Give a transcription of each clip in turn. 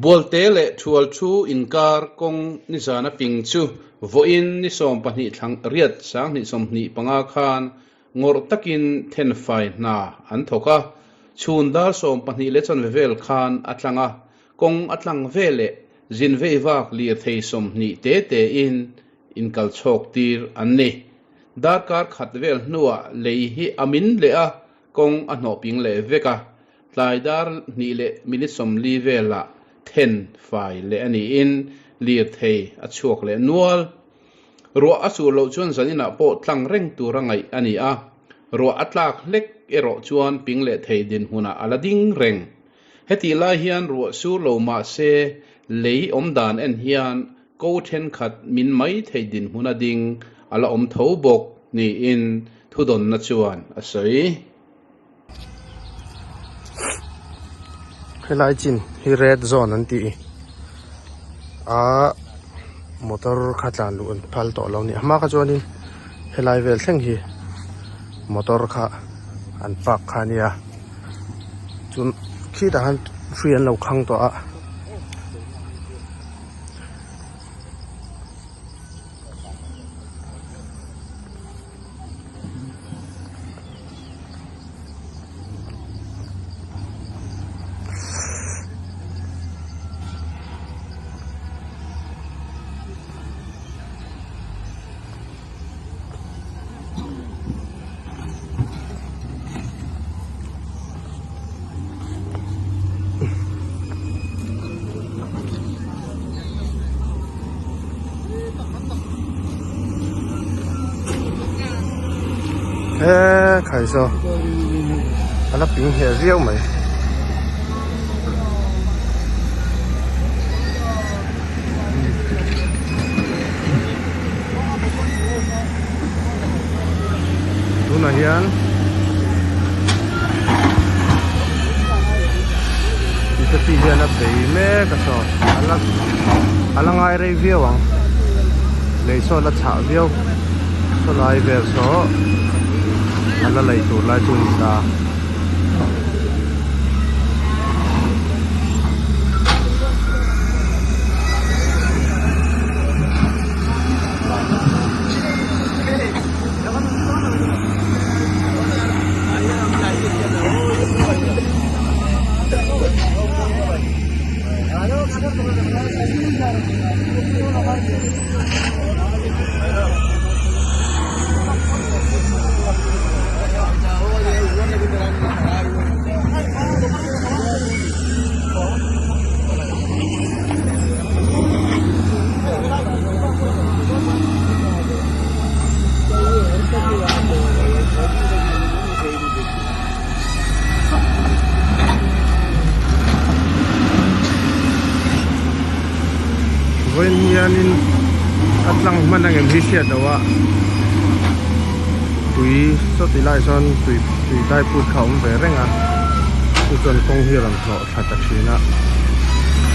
bolte le thual thu inkar kong ni zana ping chu voin ni som pahnih thlang riat sang ni som ni panga khan ngor takin then fai na an thoka chun dal som pahnih le chon vel khan atlanga kong atlang vele zin veivak lir thei som ni te te in kal chok tir an ni darkar khatvel nuwa lei hi amin le a kong a hno ping le veka tlaidar ni le minit som li vela ten fai le ani in lir thei a chuak le nual ro asu lo chuan zanina po tlang reng turangai ani a ro atlak lek ero chuan ping le thei din huna alading reng heti lai hian ro su lo ma se lei om dan en hian ko then khat min mai thei din huna ding ala om tho bok ni in thudon na chuan asoi helai chin hi red zone an ti a motor khatlan lu an phal to lo ni ama ka chuanin helai vel thleng hi motor kha an pak khania chun khi da han free an lo khang to a khai so ala ping he riau mai tu na hian ti ti hian a bei me ka so ala ngai rei viawang lei so la cha viau so lai ve so ala lai tu lai tu ni ta Wen hianin atlang manang em hisia dawa tui so ti lai son tui dai put khaum ve renga tu chon kong hi ram tho thata thina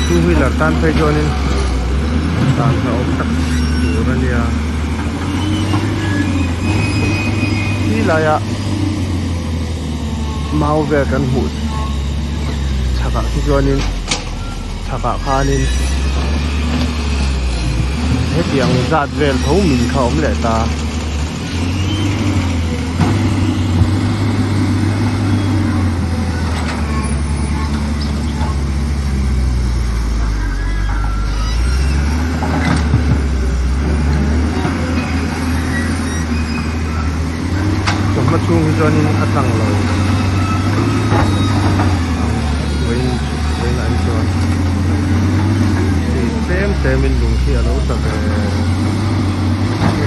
tu wheeler tan pe jonin tan tho tak turania hi la ya mau ve kan hu chaka ki jonin chaka khanin tiang zat vel tho min khom le ta to ma chung jonin atang lo wen an chon tem min lung khi alo ta ve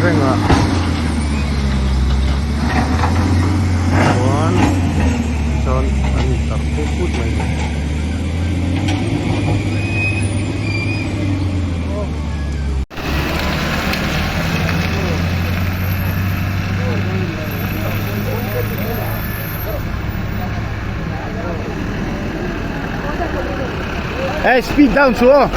renga one chon an ta put mai hey speed down so